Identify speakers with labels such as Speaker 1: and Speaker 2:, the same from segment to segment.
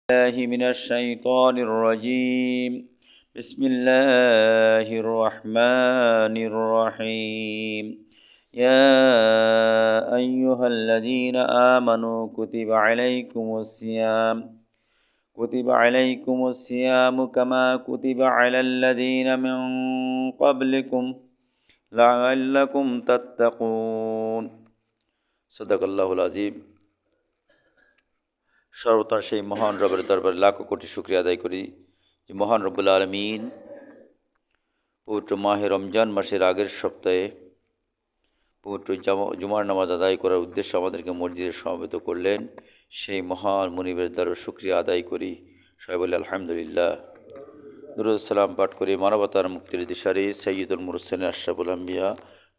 Speaker 1: الله من الشيطان الرجيم. بسم الله الرحمن الرحيم. يا أيها الذين آمنوا كتب عليكم الصيام كما كتب على الذين من قبلكم لعلكم تتقون. صدق الله العظيم. সর্বতার সেই মহান রবের দরবারে লাখো কোটি শুকরিয়া আদায় করি যে মহান রব্বুল আলমিন পবিত্র মাহে রমজান মাসের আগের সপ্তাহে পবিত্র জুমার নামাজ আদায় করার উদ্দেশ্যে আমাদেরকে মসজিদে সমবেত করলেন। সেই মহান মুনিবের দরবারে শুকরিয়া আদায় করি। সবাই বলে আলহামদুলিল্লাহ। দুরূদ সালাম পাঠ করি মানবতার মুক্তির দিশারি সৈয়দুল মুরসালিন আশরাফুল আম্বিয়া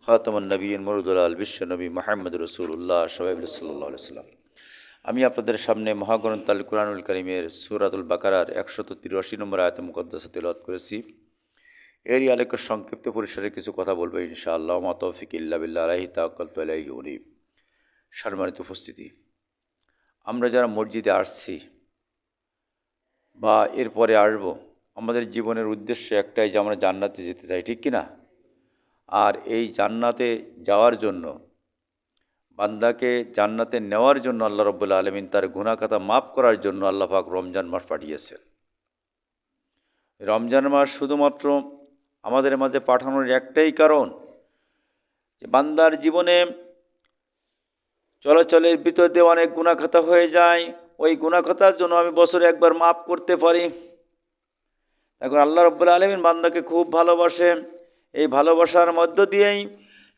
Speaker 1: খাতামুন নবিয়্যিন মুরসালিন আল বিশ্ব নবী মুহাম্মদ রাসূলুল্লাহ সাল্লাল্লাহু আলাইহি ওয়াসাল্লাম। আমি আপনাদের সামনে মহাগ্রন্থ আল কুরআনুল কারীমের সূরাতুল বাকারার 183 নম্বর আয়াত মুকদ্দাসা তেলাওয়াত করেছি। এরই আলোকে সংক্ষিপ্ত পরিসরে কিছু কথা বলবো ইনশাআল্লাহ। মা তৌফিক ইল্লা বিল্লাহ, আলাইহি তাওয়াক্কালতু আলাইহি উনীব। সম্মানিত উপস্থিতি, আমরা যারা মসজিদে আসছি বা এরপরে আসব, আমাদের জীবনের উদ্দেশ্য একটাই যে আমরা জান্নাতে যেতে চাই, ঠিক কি না? আর এই জান্নাতে যাওয়ার জন্য, বান্দাকে জান্নাতে নেওয়ার জন্য আল্লাহ রাব্বুল আলামিন তার গুনাহ খাতা মাফ করার জন্য আল্লাহ পাক রমজান মাস পাঠিয়েছেন। রমজান মাস শুধুমাত্র আমাদের মাঝে পাঠানোর একটাই কারণ যে বান্দার জীবনে চলাচলের ভিতর দিয়ে অনেক গুনাহ খাতা হয়ে যায়, ওই গুনাহ খাতার জন্য আমি বছরে একবার মাফ করতে পারি। এখন আল্লাহ রাব্বুল আলামিন বান্দাকে খুব ভালোবাসে। এই ভালোবাসার মধ্য দিয়েই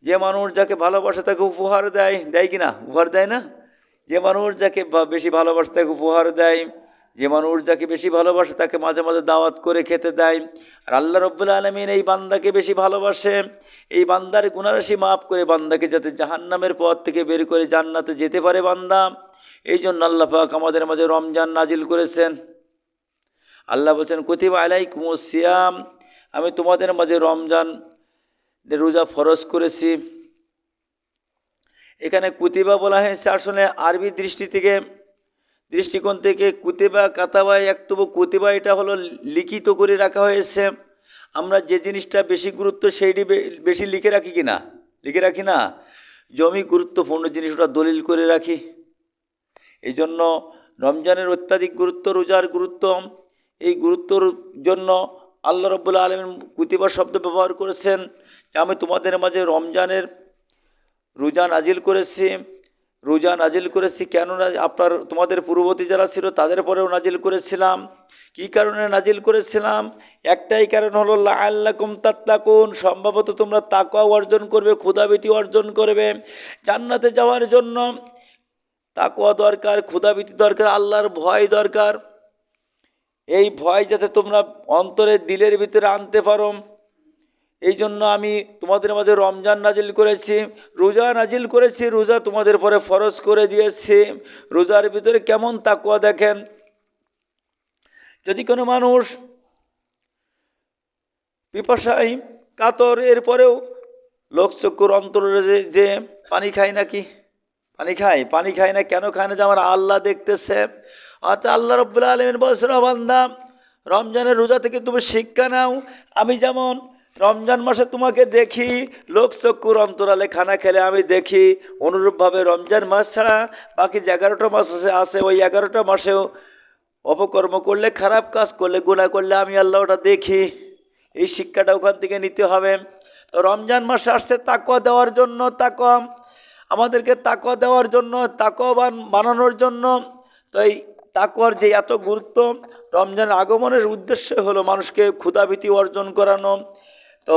Speaker 1: যে মানুষ যাকে ভালোবাসে তাকে উপহার দেয়, দেয় কি না? উপহার দেয় না? যে মানুষ যাকে বেশি ভালোবাসে তাকে উপহার দেয়, যে মানুষ যাকে বেশি ভালোবাসে তাকে মাঝে মাঝে দাওয়াত করে খেতে দেয়। আর আল্লাহ রাব্বুল আলামিন এই বান্দাকে বেশি ভালোবাসে, এই বান্দার গুনাহরাশি মাফ করে বান্দাকে যাতে জাহান্নামের পথ থেকে বের করে জান্নাতে যেতে পারে বান্দা, এই জন্য আল্লাহ পাক আমাদের মাঝে রমজান নাজিল করেছেন। আল্লাহ বলছেন কুতিবা আলাইকুমুস সিয়াম, আমি তোমাদের মাঝে রমজান রোজা ফরজ করেছি। এখানে কুতিবা বলা হয়েছে আসলে আরবি দৃষ্টিকোণ থেকে কুতিবা কাতাবা একতবু কুতিবা, এটা হলো লিখিত করে রাখা হয়েছে। আমরা যে জিনিসটা বেশি গুরুত্ব সেইটি বেশি লিখে রাখি কি না? লিখে রাখি না? জমি গুরুত্বপূর্ণ জিনিস ওটা দলিল করে রাখি। এই জন্য রমজানের অত্যাধিক গুরুত্ব, রোজার গুরুত্ব, এই গুরুত্বর জন্য আল্লাহ রাব্বুল আলামিন কুতিবা শব্দ ব্যবহার করেছেন যে আমি তোমাদের মাঝে রমজানের রোজা নাজিল করেছি। কেন তোমাদের পূর্ববর্তী যারা ছিল তাদের পরেও নাজিল করেছিলাম। কী কারণে নাজিল করেছিলাম? একটাই কারণ হলো লাআল্লাকুম তাত্তাকুন, সম্ভবত তোমরা তাকওয়া অর্জন করবে, ক্ষুধাভীতি অর্জন করবে। জান্নাতে যাওয়ার জন্য তাকওয়া দরকার, ক্ষুধাভীতি দরকার, আল্লাহর ভয় দরকার। এই ভয় যাতে তোমরা অন্তরে দিলের ভিতরে আনতে পারো, এই জন্য আমি তোমাদের মাঝে রমজান নাজিল করেছি, রোজা নাজিল করেছি, রোজা তোমাদের পরে ফরজ করে দিয়েছি। রোজার ভিতরে কেমন তাকওয়া দেখেন। যদি কোনো মানুষ পিপাসায় কাতর, এরপরেও লোকচক্ষুর অন্তরে যে পানি খায় নাকি? পানি খায় না। কেন খায় না? যে আমার আল্লাহ দেখতেছে। অর্থাৎ আল্লাহ রাব্বুল আলামিন বলছেন বান্দা রমজানের রোজা থেকে তুমি শিক্ষা নাও। আমি যেমন রমজান মাসে তোমাকে দেখি, লোকচক্ষুর অন্তরালে খানা খেলে আমি দেখি, অনুরূপভাবে রমজান মাস ছাড়া বাকি যে 11টা মাস আছে ওই 11টা মাসেও অপকর্ম করলে, খারাপ কাজ করলে, গুনাহ করলে আমি আল্লাহ ওটা দেখি। এই শিক্ষাটা ওখান থেকে নিতে হবে। তো রমজান মাসে আসছে তাকওয়া দেওয়ার জন্য, আমাদেরকে তাকওয়া দেওয়ার জন্য, তাকওয়াবান বানানোর জন্য। তো এই তাকওয়ার যে এত গুরুত্ব, রমজান আগমনের উদ্দেশ্য হলো মানুষকে ক্ষুধাভীতি অর্জন করানো। তো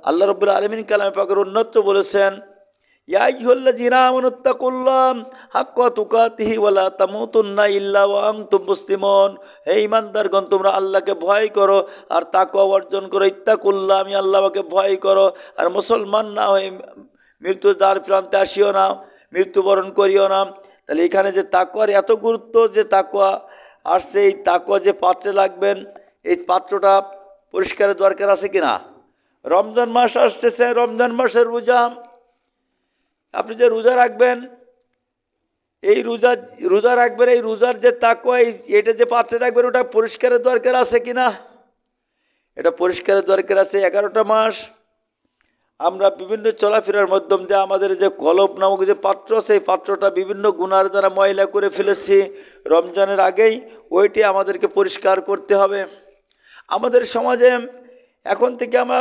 Speaker 1: আল্লাহ রাব্বুল আলামিন কালামে পাকের অন্যত্র বলেছেন ইয়া আইয়ুহাল্লাযীনা আমানুত্তাকুল্লাহ হাক্কা তুকাতিহি ওয়া লা তামুতুন্না ইল্লা ওয়া আনতুম মুসলিমুন। হে ঈমানদারগণ, তোমরা আল্লাহকে ভয় করো আর তাকওয়া অর্জন করো। ইত্তাকুল্লাহ, আমি আল্লাহকে ভয় করো, আর মুসলমান না হয়ে মৃত্যুর দ্বার প্রান্তে আসিও না, মৃত্যুবরণ করিও না। তাহলে এখানে যে তাকওয়ার এত গুরুত্ব, যে তাকওয়া আসছে, এই তাকওয়া যে পাত্রে লাগবেন, এই পাত্রটা পরিষ্কারের দরকার আছে কি না? রমজান মাস আসতেছে, রমজান মাসের রোজা, আপনি যে রোজা রাখবেন এই রোজা রোজা রাখবেন, এই রোজার যে তাকওয়া, এটা যে পাত্রে রাখবেন ওটা পরিষ্কারের দরকার আছে কিনা? এটা পরিষ্কারের দরকার আছে। 11টা মাস আমরা বিভিন্ন চলাফেরার মাধ্যম দিয়ে আমাদের যে কলব নামক যে পাত্র আছে, এই পাত্রটা বিভিন্ন গুনার দ্বারা ময়লা করে ফেলেছি। রমজানের আগেই ওইটি আমাদেরকে পরিষ্কার করতে হবে। আমাদের সমাজে এখন থেকে আমরা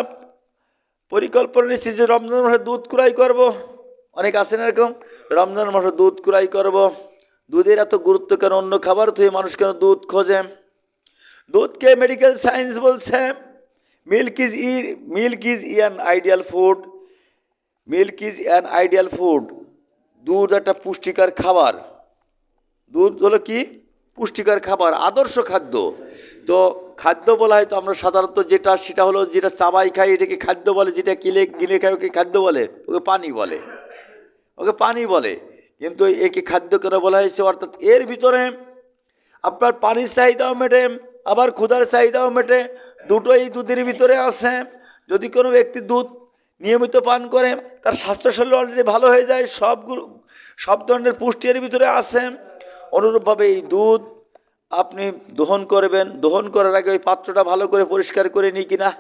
Speaker 1: পরিকল্পনা নিচ্ছি যে রমজান মাসে দুধ ক্রয় করব। অনেক আছেন এরকম, রমজান মাসে দুধ ক্রয় করব। দুধের এত গুরুত্ব কেন? অন্য খাবার থেকে মানুষ কেন দুধ খোঁজে? দুধকে মেডিকেল সায়েন্স বলছে milk is an ideal food. Milk is an ideal food. দুধ একটা পুষ্টিকর খাবার। দুধ হলো কি? পুষ্টিকর খাবার, আদর্শ খাদ্য। তো খাদ্য বলা হয় তো আমরা সাধারণত যেটা, সেটা হলো যেটা চাবাই খাই এটাকে খাদ্য বলে, যেটা গিলে খাই ওকে খাদ্য বলে, ওকে পানি বলে, ওকে পানি বলে। কিন্তু একে খাদ্য কেন বলা হয়েছে? অর্থাৎ এর ভিতরে আপনার পানির চাহিদাও মেটে, আবার ক্ষুধার চাহিদাও মেটে, দুটোই দুধের ভিতরে আছে। যদি কোনো ব্যক্তি দুধ নিয়মিত পান করে তার স্বাস্থ্য শরীর অলরেডি ভালো হয়ে যায়, সব ধরনের পুষ্টি এর ভিতরে আছে। অনুরূপভাবে এই দুধ আপনি দহন করবেন, দহন করার আগে ওই পাত্রটা ভালো করে পরিষ্কার করে নিই কিনা।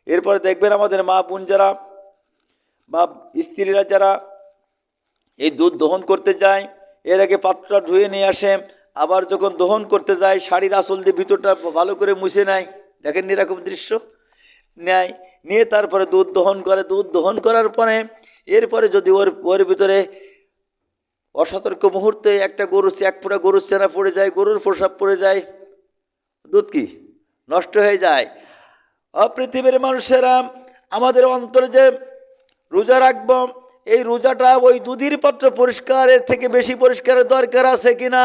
Speaker 1: এরপরে দেখবেন আমাদের মা বোন যারা বা স্ত্রীরা যারা এই দুধ দহন করতে যায়, এর আগে পাত্রটা ধুয়ে নিয়ে আসে, আবার যখন দহন করতে যায় শাড়ির আঁচল দিয়ে ভিতরটা ভালো করে মুছে নেয়। দেখেন এরকম দৃশ্য নেয়, নিয়ে তারপরে দুধ দহন করে। দুধ দহন করার পরে এরপরে যদি ওর ভিতরে অসতর্ক মুহূর্তে একটা এক ফোঁটা গরুর চেনা পড়ে যায়, গরুর প্রসাব পড়ে যায়, দুধ কি নষ্ট হয়ে যায়। পৃথিবীর মানুষেরা আমাদের অন্তরে যে রোজা রাখব, এই রোজাটা ওই দুধের পাত্র পরিষ্কারের থেকে বেশি পরিষ্কারের দরকার আছে কিনা?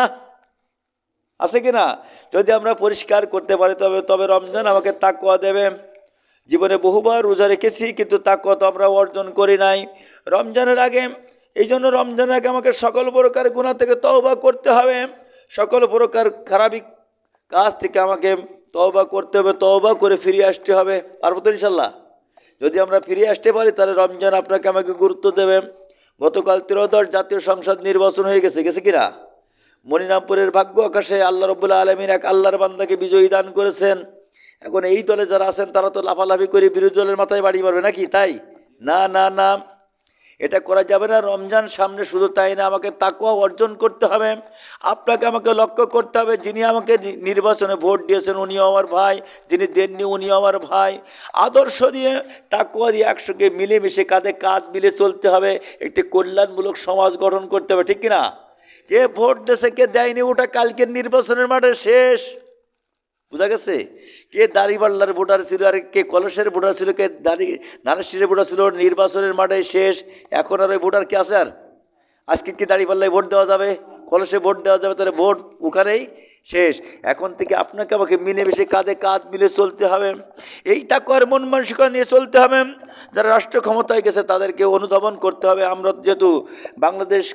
Speaker 1: আছে কিনা? যদি আমরা পরিষ্কার করতে পারি তবে রমজান আমাকে তাকওয়া দেবে। জীবনে বহুবার রোজা রেখেছি কিন্তু তাকওয়া তো আমরা অর্জন করি নাই রমজানের আগে। এই জন্য রমজানের আগে আমাকে সকল প্রকার গুনাহ থেকে তওবা করতে হবে, সকল প্রকার খারাপি কাজ থেকে আমাকে তওবা করতে হবে, তওবা করে ফিরে আসতে হবে। পারবো তো ইনশাল্লাহ? যদি আমরা ফিরে আসতে পারি তাহলে রমজান আপনাকে আমাকে গুরুত্ব দেবে। গতকাল 13দশ জাতীয় সংসদ নির্বাচন হয়ে গেছে কিনা? মনিরামপুরের ভাগ্য আকাশে আল্লাহ রাব্বুল আলামিন এক আল্লাহর বান্দাকে বিজয়ী দান করেছেন। এখন এই দলে যারা আছেন তারা তো লাফালাফি করে বিরোধী দলের মাথায় বাড়ি মারবে নাকি? তাই না, না, না, এটা করা যাবে না। রমজান সামনে, শুধু তাই না, আমাকে তাকওয়া অর্জন করতে হবে। আপনাকে আমাকে লক্ষ্য করতে হবে, যিনি আমাকে নির্বাচনে ভোট দিয়েছেন উনিও আমার ভাই, যিনি দেননি উনিও আমার ভাই। আদর্শ দিয়ে, তাকওয়া দিয়ে একসঙ্গে মিলেমিশে কাঁধে কাঁধ মিলে চলতে হবে। একটি কল্যাণমূলক সমাজ গঠন করতে হবে, ঠিক কিনা? কে ভোট দিয়েছে কে দেয়নি ওটা কালকের নির্বাচনের মাঠে শেষ। বুঝা গেছে? কে দাড়িপাল্লার ভোটার ছিল আর কে কলসের ভোটার ছিল, কে ধানেশ্বরের ভোটার ছিল, নির্বাচনের মাঠে শেষ। এখন আর ওই ভোটার কে আছে? আর আজকে কি দাড়িপাল্লায় ভোট দেওয়া যাবে, কলসে ভোট দেওয়া যাবে? তাহলে ভোট ওখানেই শেষ। এখন থেকে আপনাকে আমাকে মিলেমিশে কাঁধে কাঁধ মিলে চলতে হবে। এই তাকওয়ার মন মানসিকতা নিয়ে চলতে হবে। যারা রাষ্ট্র ক্ষমতায় গেছে তাদেরকে অনুধাবন করতে হবে। আমরা যেহেতু বাংলাদেশ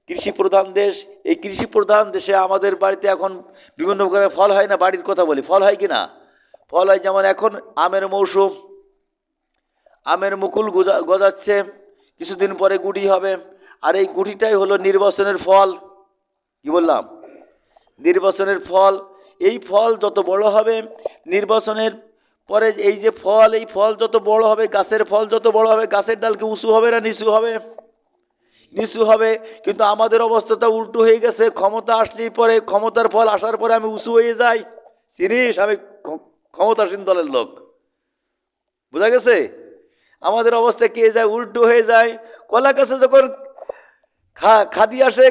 Speaker 1: কৃষি প্রধান দেশ, এই কৃষি প্রধান দেশে আমাদের বাড়িতে এখন বিভিন্ন প্রকারের ফল হয় না? বাড়ির কথা বলি, ফল হয় কি না? ফল হয়। যেমন এখন আমের মৌসুম, আমের মুকুল গজাচ্ছে, কিছুদিন পরে গুটি হবে। আর এই গুটিটাই হলো নির্বাচনের ফল। কি বললাম? নির্বাচনের ফল। এই ফল যত বড় হবে, নির্বাচনের পরে এই যে ফল, এই ফল যত বড় হবে, গাছের ফল যত বড় হবে, গাছের ডাল কি উঁচু হবে না নিচু হবে? নিচু হবে। কিন্তু আমাদের অবস্থাটা উল্টো হয়ে গেছে। ক্ষমতা আসলেই পরে, ক্ষমতার ফল আসার পরে আমি উঁচু হয়ে যাই। চিনিস আমি ক্ষমতাসীন দলের লোক। বোঝা গেছে? আমাদের অবস্থা কে যায়, উল্টো হয়ে যায়। কলা গাছে যখন খাদি আসে,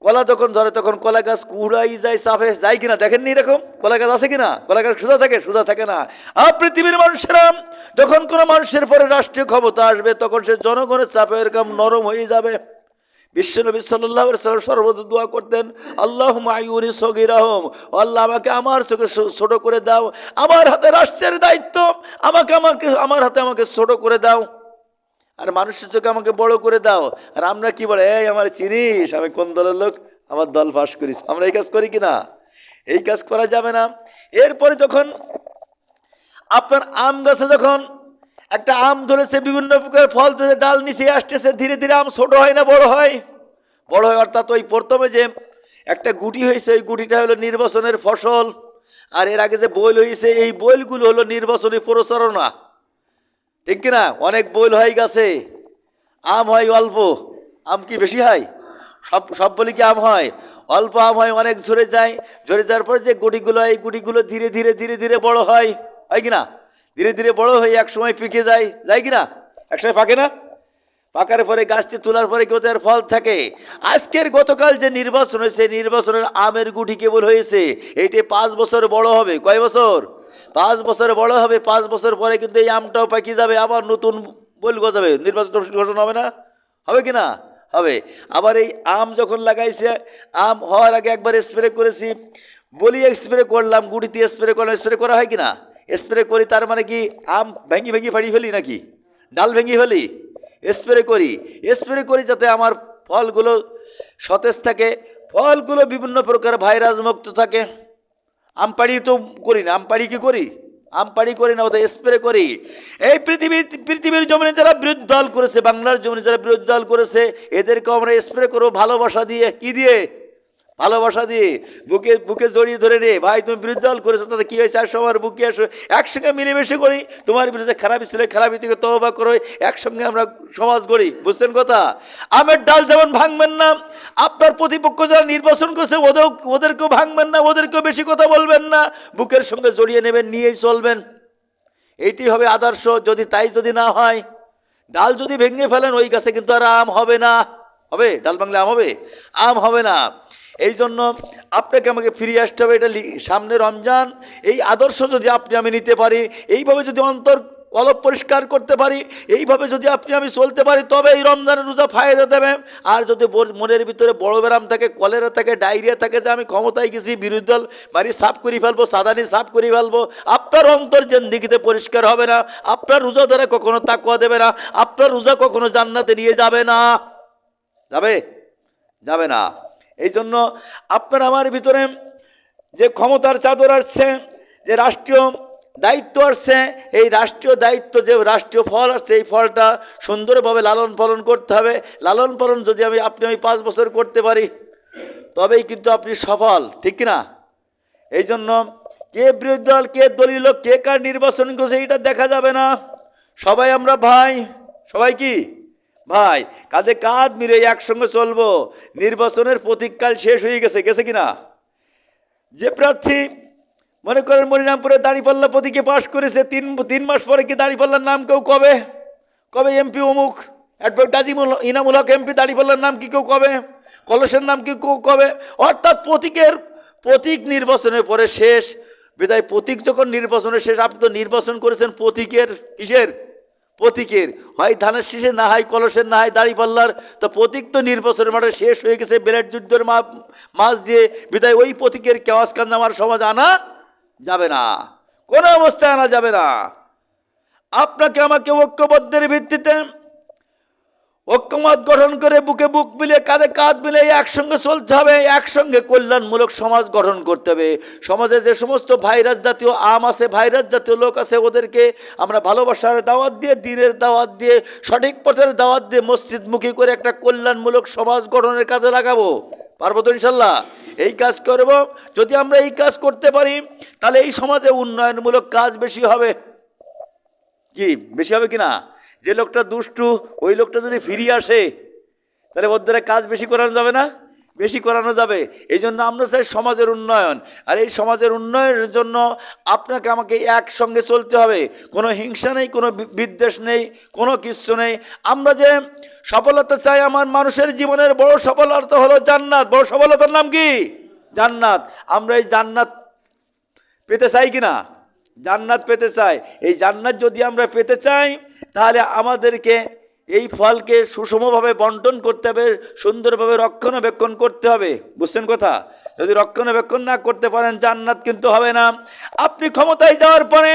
Speaker 1: কলা যখন ধরে তখন কলা গাছ কুড়াই যায়, চাপে যায় কিনা? দেখেননি এরকম? কলা গাছ আছে কিনা? কলা গাছ সোজা থাকে? সোজা থাকে না। আর পৃথিবীর মানুষেরা যখন কোনো মানুষের পরে রাষ্ট্রীয় ক্ষমতা আসবে তখন সে জনগণের চাপে এরকম নরম হয়ে যাবে। বিশ্বনবী সাল্লাল্লাহু আলাইহি ওয়াসাল্লাম সর্বদা দোয়া করতেন, আল্লাহুম্মা আইউনি সগীরাহুম, আল্লাহ আমাকে আমার চোখে ছোট করে দাও, আমার হাতে রাষ্ট্রের দায়িত্ব, আমার হাতে আমাকে ছোট করে দাও, আর মানুষের চোখে আমাকে বড় করে দাও। আর আমরা কি বলে, এই আমার চিনিস আমি কোন দলের লোক, আমার দল পাস করিস। আমরা এই কাজ করি কিনা? এই কাজ করা যাবে না। এরপরে যখন আপনার আম গাছে যখন একটা আম ধরেছে, বিভিন্ন প্রকার ফল ধরে ডাল নিচে আসতেছে, ধীরে ধীরে আম ছোট হয় না বড় হয়? বড় হয় অর্থাৎ ওই প্রথমে যে একটা গুটি হয়েছে ওই গুটিটা হলো নির্বাচনের ফসল, আর এর আগে যে বইল হয়েছে এই বইলগুলো হলো নির্বাচনী প্রচারণা, ঠিক কিনা? অনেক বইল হয়ে গেছে, আম হয় অল্প, আম কি বেশি হয়? সব সব বলি কি আম হয়? অল্প আম হয়, অনেক ঝরে যায়, ঝরে যাওয়ার পরে যে গুটিগুলো এই গুটিগুলো ধীরে ধীরে ধীরে ধীরে বড় হয়, হয় কিনা? ধীরে ধীরে বড় হয়ে এক সময় পেকে যায়, যায় কিনা? একসময় পাকে না? পাকার পরে গাছটি তোলার পরে কেউ তার ফল থাকে। আজকের গতকাল যে নির্বাচন হয়েছে নির্বাচনের আমের গুটি কেবল হয়েছে, এটি 5 বছর বড় হবে। কয় বছর? 5 বছর বড় হবে। 5 বছর পরে কিন্তু এই আমটাও পাকিয়ে যাবে, আবার নতুন বল গজাবে, নির্বাচন ঘোষণা হবে না? হবে কি না? হবে। আবার এই আম যখন লাগাইছে, আম হওয়ার আগে একবার স্প্রে করেছি, বলি স্প্রে করলাম, গুটিতে স্প্রে করলাম, স্প্রে করা হয় কি না? স্প্রে করি তার মানে কি আম ভেঙে ভেঙে ফাড়ি ফেলি নাকি? ডাল ভেঙে ফেলি? স্প্রে করি, স্প্রে করি যাতে আমার ফলগুলো সতেজ থাকে, ফলগুলো বিভিন্ন প্রকার ভাইরাস মুক্ত থাকে। আমপাড়ি তো করি না, আমপাড়ি কি করি? আমপাড়ি করি না, ওদের স্প্রে করি। এই পৃথিবীর জমিনে যারা বিরোধী দল করেছে, বাংলার জমিনে যারা বিরোধী দল করেছে, এদেরকে আমরা স্প্রে করবো ভালোবাসা দিয়ে। কি দিয়ে? ভালোবাসা দিয়ে। বুকে বুকে জড়িয়ে ধরে রে, ভাই তুমি বিরোধী দল করেছো, তাতে কি হয়েছে, আসো আমার বুকে আসো, একসঙ্গে মিলেমিশে করি, তোমার বিরুদ্ধে খারাপই ছিল, খারাপই থেকে তওবা করো, একসঙ্গে আমরা সমাজ গড়ি। বুঝছেন কথা? আমের ডাল যেমন ভাঙবেন না, আপনার প্রতিপক্ষ যারা নির্বাচন করছে ওদেরকেও ভাঙবেন না, ওদেরকেও বেশি কথা বলবেন না, বুকের সঙ্গে জড়িয়ে নেবেন, নিয়েই চলবেন। এইটি হবে আদর্শ। যদি না হয়, ডাল যদি ভেঙে ফেলেন ওই গাছে কিন্তু আর আম হবে না। হবে? ডাল ভাঙলে আম হবে? আম হবে না। এই জন্য আপনাকে আমাকে ফিরিয়ে আসতে হবে। এটা সামনে রমজান, এই আদর্শ যদি আপনি আমি নিতে পারি, এইভাবে যদি অন্তর কলব পরিষ্কার করতে পারি, এইভাবে যদি আপনি আমি চলতে পারি, তবে এই রমজানের রোজা ফায়দা দেবে। আর যদি মনের ভিতরে বড় ব্যারাম থাকে, কলেরা থাকে, ডায়রিয়া থাকে, যে আমি ক্ষমতায় গেছি, বিরোধী দল বাড়ি সাফ করে ফেলবো, সাদানি সাফ করে ফেলবো, আপনার অন্তর জিন্দেগিতে পরিষ্কার হবে না। আপনার রোজা ধরে কখনো তাকওয়া দেবে না, আপনার রোজা কখনো জান্নাতে নিয়ে যাবে না। যাবে? যাবে না। এই জন্য আপনার আমার ভিতরে যে ক্ষমতার চাদর আসছে, যে রাষ্ট্রীয় দায়িত্ব আসছে, এই রাষ্ট্রীয় দায়িত্ব, যে রাষ্ট্রীয় ফল আসছে, এই ফলটা সুন্দরভাবে লালন পালন করতে হবে। লালন পালন যদি আপনি 5 বছর করতে পারি, তবেই কিন্তু আপনি সফল, ঠিক কিনা? এই জন্য কে বিরোধী দল, কে দলীয় লোক, কে কার নির্বাচন করছে এটা দেখা যাবে না। সবাই আমরা ভাই, সবাই কি ভাই, কাঁধে কাঁধ মিলে একসঙ্গে চলবো। নির্বাচনের প্রতীককাল শেষ হয়ে গেছে, গেছে কিনা? যে প্রার্থী মনে করেন মনিরামপুরে দাঁড়িপাল্লা প্রতীকে পাশ করেছে, 3 মাস পরে কি দাঁড়িপাল্লার নাম কেউ কবে? কবে এমপি অমুক অ্যাডভোকেট আজিমুল ইনামুল হক এমপি, দাঁড়িপাল্লার নাম কি কেউ কবে? কলসের নাম কি কেউ কবে? অর্থাৎ প্রতীক নির্বাচনের পরে শেষ। বিদায় প্রতীক যখন নির্বাচনের শেষ, আপনি তো নির্বাচন করেছেন প্রতীকের, কিসের? প্রতীকের। হয় ধানের শীষে, না হয় কলসের, না হয় দাঁড়িপাল্লার। তো প্রতীক তো নির্বাচনের মাঠে শেষ হয়ে গেছে, ব্লেড যুদ্ধের মাঝ দিয়ে। বিদায় ওই প্রতীকের কেওয়াজ কান্না আমার সমাজ আনা যাবে না, কোনো অবস্থায় আনা যাবে না। আপনাকে আমাকে ঐক্যবদ্ধের ভিত্তিতে ঐক্যমত গঠন করে বুকে বুক মিলে, কাঁধে কাঁধ মিলে একসঙ্গে চলতে হবে। একসঙ্গে কল্যাণমূলক সমাজ গঠন করতে হবে। সমাজে যে সমস্ত ভাইরাস জাতীয় আম আছে, ভাইরাস জাতীয় লোক আছে, ওদেরকে আমরা ভালোবাসার দাওয়াত দিয়ে, দ্বীনের দাওয়াত দিয়ে, সঠিক পথের দাওয়াত দিয়ে মসজিদমুখী করে একটা কল্যাণমূলক সমাজ গঠনের কাজে লাগাবো। পারবো তো ইনশাল্লাহ? এই কাজ করব। যদি আমরা এই কাজ করতে পারি, তাহলে এই সমাজে উন্নয়নমূলক কাজ বেশি হবে। কি বেশি হবে কিনা? যে লোকটা দুষ্টু, ওই লোকটা যদি ফিরিয়ে আসে, তাহলে ওর দ্বারা কাজ বেশি করানো যাবে না? বেশি করানো যাবে। এই জন্য আমরা চাই সমাজের উন্নয়ন। আর এই সমাজের উন্নয়নের জন্য আপনাকে আমাকে একসঙ্গে চলতে হবে। কোনো হিংসা নেই, কোনো বিদ্বেষ নেই, কোনো কিচ্ছু নেই। আমরা যে সফলতা চাই, আমার মানুষের জীবনের বড় সফলতা হলো জান্নাত। বড় সফলতার নাম কি? জান্নাত। আমরা এই জান্নাত পেতে চাই কিনা? জান্নাত পেতে চাই। এই জান্নাত যদি আমরা পেতে চাই, তাহলে আমাদেরকে এই ফলকে সুষমভাবে বন্টন করতে হবে, সুন্দরভাবে রক্ষণাবেক্ষণ করতে হবে। বুঝছেন কথা? যদি রক্ষণাবেক্ষণ না করতে পারেন, জান্নাত কিন্তু হবে না। আপনি ক্ষমতায় যাওয়ার পরে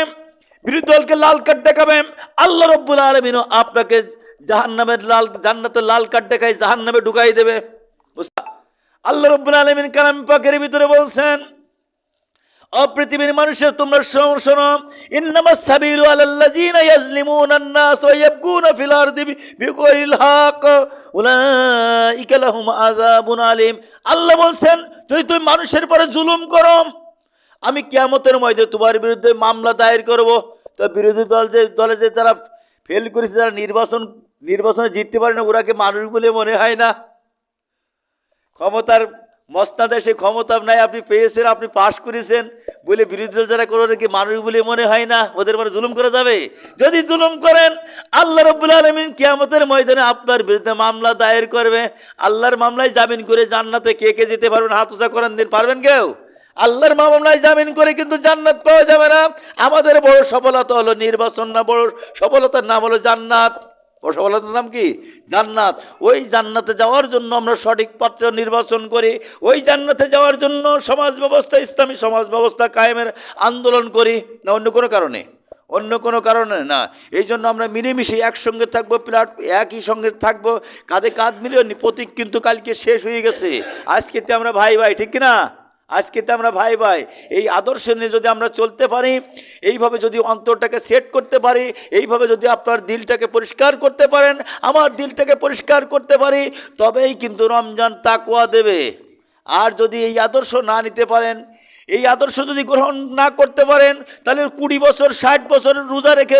Speaker 1: বিরোধী দলকে লাল কার্ড দেখাবেন, আল্লাহ রব্বুল আলামিনও আপনাকে জান্নাতের লাল কার্ড দেখাই জাহান্নামে ঢুকাই দেবে। আল্লাহ রব্বুল আলামিন কালাম পাকের ভিতরে বলছেন, পৃথিবীর মানুষের তোমরা শোনো, ইন্নামাস সাবিলু আলাল্লাযিনা ইয়াজলিমুনান নাস ওয়া ইয়াবগুনা ফিল আরদি বিগাইরিল হক উলাইকা লাহুম আযাবুন আলীম। আল্লাহ বলছেন, যদি তুমি মানুষের পরে জুলুম করো, আমি কিয়ামতের ময়দানে তোমার বিরুদ্ধে মামলা দায়ের করব। তো বিরোধী দলে যে তারা ফেল করেছে, যারা নির্বাচনে জিততে পারে না, ওরাকে মানুষ বলে মনে হয় না? ক্ষমতার মস্তাদে সে ক্ষমতা নাই, আপনি পেয়েছেন, আপনি পাশ করেছেন বলে বিরোধী দল যারা করে কি মানুষ বলে মনে হয় না? ওদের পরে জুলুম করা যাবে? যদি জুলুম করেন, আল্লাহ রাব্বুল আলামিন কিয়ামতের ময়দানে আপনার বিরুদ্ধে মামলা দায়ের করবে। আল্লাহর মামলায় জামিন করে জান্নাতে কে কে যেতে পারবেন? হাত উঁচা করেন, দিন পারবেন কেউ? আল্লাহর মামলায় জামিন করে কিন্তু জান্নাত পাওয়া যাবে না। আমাদের বড় সফলতা হলো নির্বাচন না, বড় সফলতার নাম হলো জান্নাত। বড় সফলতার নাম কি? জান্নাত। ওই জান্নাতে যাওয়ার জন্য আমরা সঠিক পাত্র নির্বাচন করি, ওই জান্নাতে যাওয়ার জন্য সমাজ ব্যবস্থা, ইসলামী সমাজ ব্যবস্থা কায়েমের আন্দোলন করি, না অন্য কোনো কারণে? অন্য কোনো কারণে না। এই জন্য আমরা মিলেমিশে একসঙ্গে থাকবো, একই সঙ্গে থাকবো, কাঁধে কাঁধ মিলিয়ে। প্রতীক কিন্তু কালকে শেষ হয়ে গেছে, আজকেতে আমরা ভাই ভাই, ঠিক না? আজকেতে আমরা ভাই ভাই। এই আদর্শ নিয়ে যদি আমরা চলতে পারি, এইভাবে যদি অন্তরটাকে সেট করতে পারি, এইভাবে যদি আপনার দিলটাকে পরিষ্কার করতে পারেন, আমার দিলটাকে পরিষ্কার করতে পারি, তবেই কিন্তু রমজান তাকওয়া দেবে। আর যদি এই আদর্শ না নিতে পারেন, এই আদর্শ যদি গ্রহণ না করতে পারেন, তাহলে 20 বছর 60 বছর রোজা রেখে